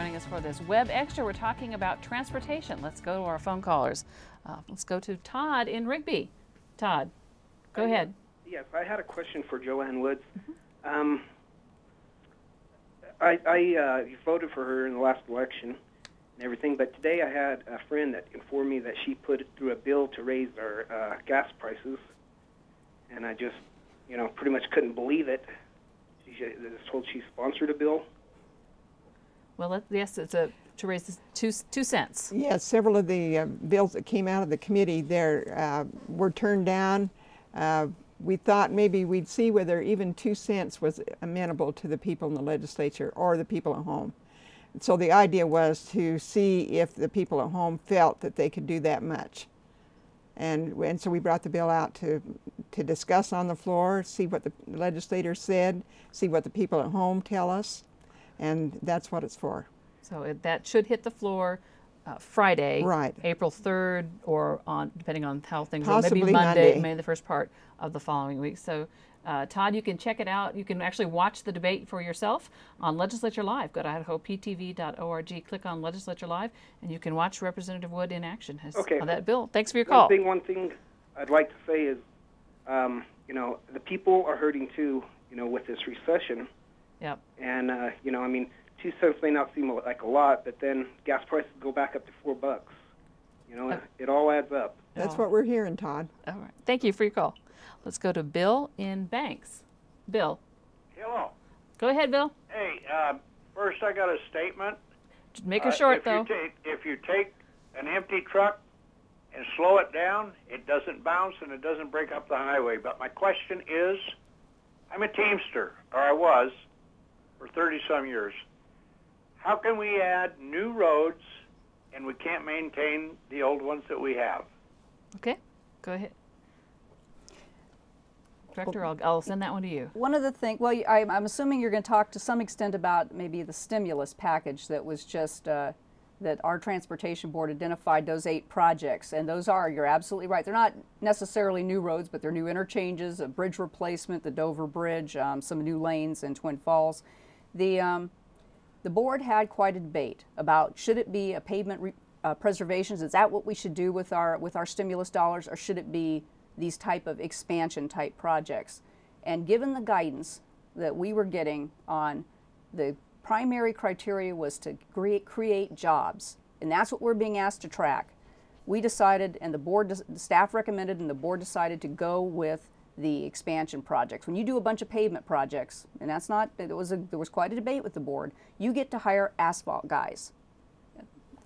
joining us for this Web Extra. We're talking about transportation. Let's go to our phone callers. Let's go to Todd in Rigby. Todd, go ahead. Yes, I had a question for Joanne Woods. I voted for her in the last election and everything, but today I had a friend that informed me that she put through a bill to raise our gas prices, and I just, pretty much couldn't believe it. She was told she sponsored a bill. Well, yes, it's to raise this 2 cents. Yes, several of the bills that came out of the committee there were turned down. We thought maybe we'd see whether even 2 cents was amenable to the people in the legislature or the people at home. So the idea was to see if the people at home felt that they could do that much. And so we brought the bill out to discuss on the floor, see what the legislators said, see what the people at home tell us, and that's what it's for. So that should hit the floor Friday, right, April 3rd, or depending on how things possibly go, maybe Monday, maybe the first part of the following week. So Todd, you can check it out. You can actually watch the debate for yourself on Legislature Live. Go to IdahoPTV.org, click on Legislature Live, and you can watch Representative Wood in action on that bill. Thanks for your call. One thing I'd like to say is, the people are hurting too, with this recession. Yep. And, 2 cents may not seem like a lot, but then gas prices go back up to $4. It all adds up. That's what we're hearing, Todd. All right. Thank you for your call. Let's go to Bill in Banks. Bill. Hello. Go ahead, Bill. Hey, first I got a statement. Make her short, though. If you take an empty truck and slow it down, it doesn't bounce and it doesn't break up the highway. But my question is, I'm a Teamster, or I was, for 30-some years. How can we add new roads and we can't maintain the old ones that we have? Okay, go ahead. Director, I'll send that one to you. One of the things, well, I'm assuming you're going to talk to some extent about maybe the stimulus package that was just, that our transportation board identified those 8 projects. And those you're absolutely right. They're not necessarily new roads, but they're new interchanges, a bridge replacement, the Dover Bridge, some new lanes in Twin Falls. The board had quite a debate about should it be a pavement preservations, is that what we should do with our stimulus dollars, or should it be these type of expansion type projects? And given the guidance that we were getting on the primary criteria was to create jobs, and that's what we're being asked to track, we decided, and the staff recommended, and the board decided to go with the expansion projects. When you do a bunch of pavement projects, and there was quite a debate with the board, you get to hire asphalt guys,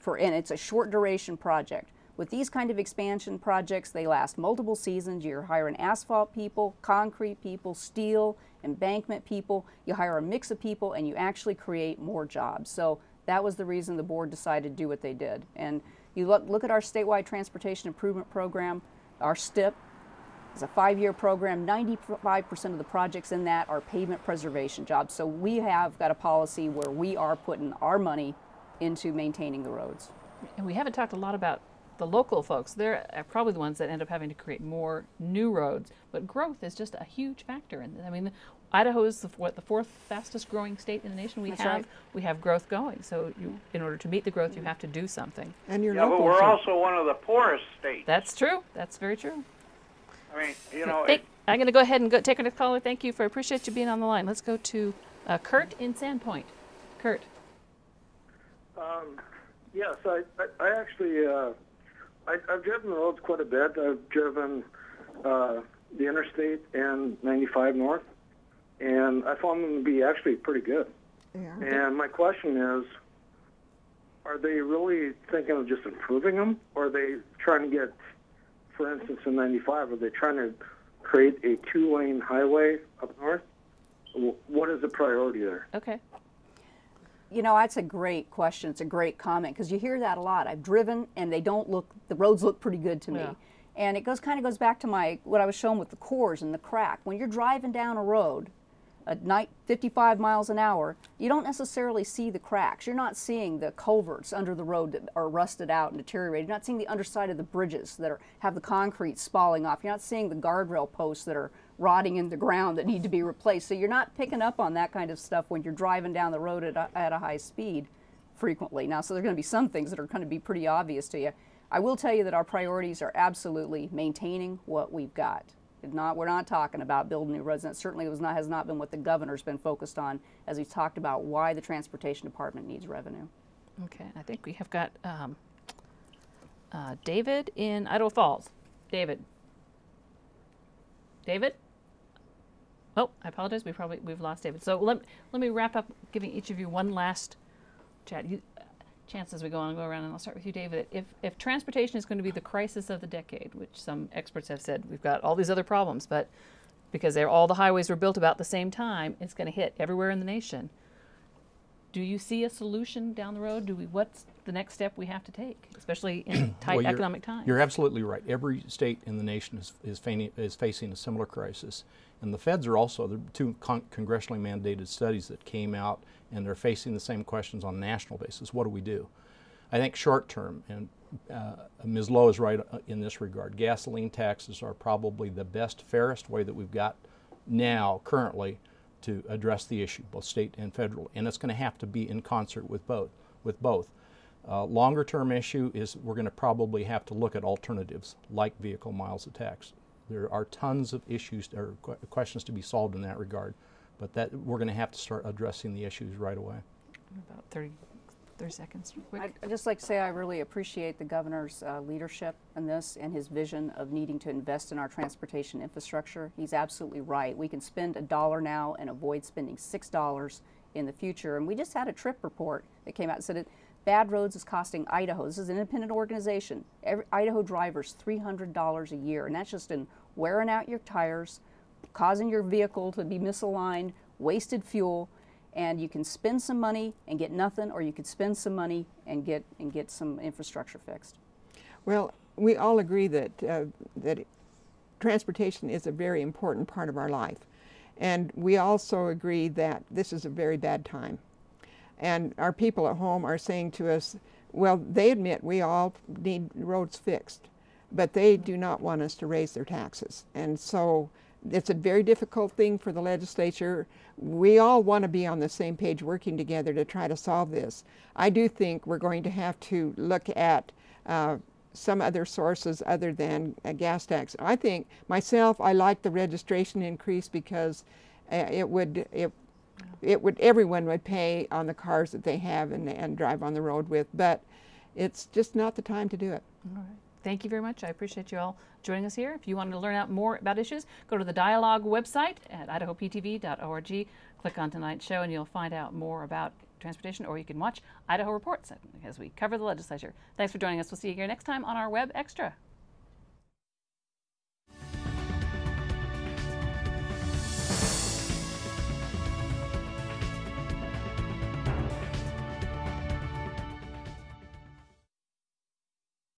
and it's a short duration project. With these kind of expansion projects, they last multiple seasons. You're hiring asphalt people, concrete people, steel, embankment people. You hire a mix of people, and you actually create more jobs. So that was the reason the board decided to do what they did. And you look at our statewide transportation improvement program, our STIP. It's a 5-year program. 95% of the projects in that are pavement preservation jobs. So we have got a policy where we are putting our money into maintaining the roads. And we haven't talked a lot about the local folks. They're probably the ones that end up having to create more new roads, but growth is just a huge factor. And I mean, Idaho is the 4th fastest growing state in the nation. We have growth going. So in order to meet the growth, you have to do something. And you're but we're also one of the poorest states. That's true. That's very true. I mean, I'm going to go ahead and take our next caller. Thank you. Appreciate you being on the line. Let's go to Kurt in Sandpoint. Kurt. Yes, I actually, I've driven the roads quite a bit. I've driven the interstate and 95 north, and I found them to be actually pretty good. Yeah. And my question is, are they really thinking of just improving them, or are they trying to get, for instance, in 95, are they trying to create a 2-lane highway up north? What is the priority there? Okay. That's a great question. It's a great comment, because you hear that a lot. I've driven, and the roads look pretty good to me. Yeah. And it kind of goes back to what I was showing with the cores and the crack. When you're driving down a road at night, 55 miles an hour, you don't necessarily see the cracks. You're not seeing the culverts under the road that are rusted out and deteriorated. You're not seeing the underside of the bridges that have the concrete spalling off. You're not seeing the guardrail posts that are rotting in the ground that need to be replaced. So you're not picking up on that kind of stuff when you're driving down the road at a high speed. frequently. Now, so there are going to be some things that are going to be pretty obvious to you. I will tell you that our priorities are absolutely maintaining what we've got. We're not talking about building new roads. That certainly has not been what the governor's been focused on as he's talked about why the transportation department needs revenue. Okay, I think we have got David in Idaho Falls. David. David? Oh, I apologize. We've lost David. So let me wrap up, giving each of you one last chance as we go on and go around, and I'll start with you, David. If transportation is going to be the crisis of the decade, which some experts have said, we've got all these other problems, but because all the highways were built about the same time, it's going to hit everywhere in the nation. Do you see a solution down the road? What's the next step we have to take, especially in tight economic times? You're absolutely right. Every state in the nation is facing a similar crisis. And the feds are also, there are two congressionally mandated studies that came out, and they're facing the same questions on a national basis. What do we do? I think short term, and Ms. Lowe is right in this regard, gasoline taxes are probably the best, fairest way that we've got now, currently, to address the issue, both state and federal. And it's going to have to be in concert with both. Longer term issue is we're going to probably have to look at alternatives like vehicle miles tax. There are tons of issues or questions to be solved in that regard, but that we're going to have to start addressing the issues right away. About 30 seconds. Quick. I'd just like to say I really appreciate the governor's leadership in this and his vision of needing to invest in our transportation infrastructure. He's absolutely right. We can spend $1 now and avoid spending $6 in the future. And we just had a trip report that came out and said that bad roads is costing Idaho, this is an independent organization, Idaho drivers $300 a year. And that's just in wearing out your tires, causing your vehicle to be misaligned, wasted fuel. And you can spend some money and get nothing, or you could spend some money and get some infrastructure fixed. Well, we all agree that that transportation is a very important part of our life, and we also agree that this is a very bad time. And our people at home are saying to us, well, they admit we all need roads fixed, but they do not want us to raise their taxes. And so it's a very difficult thing for the legislature. We all want to be on the same page working together to try to solve this. I do think we're going to have to look at some other sources other than a gas tax. I think myself, I like the registration increase because everyone would pay on the cars that they have and drive on the road with, but it's just not the time to do it. All right. Thank you very much. I appreciate you all joining us here. If you want to learn out more about issues, go to the Dialogue website at idahoptv.org. Click on tonight's show and you'll find out more about transportation, or you can watch Idaho Reports as we cover the legislature. Thanks for joining us. We'll see you here next time on our Web Extra.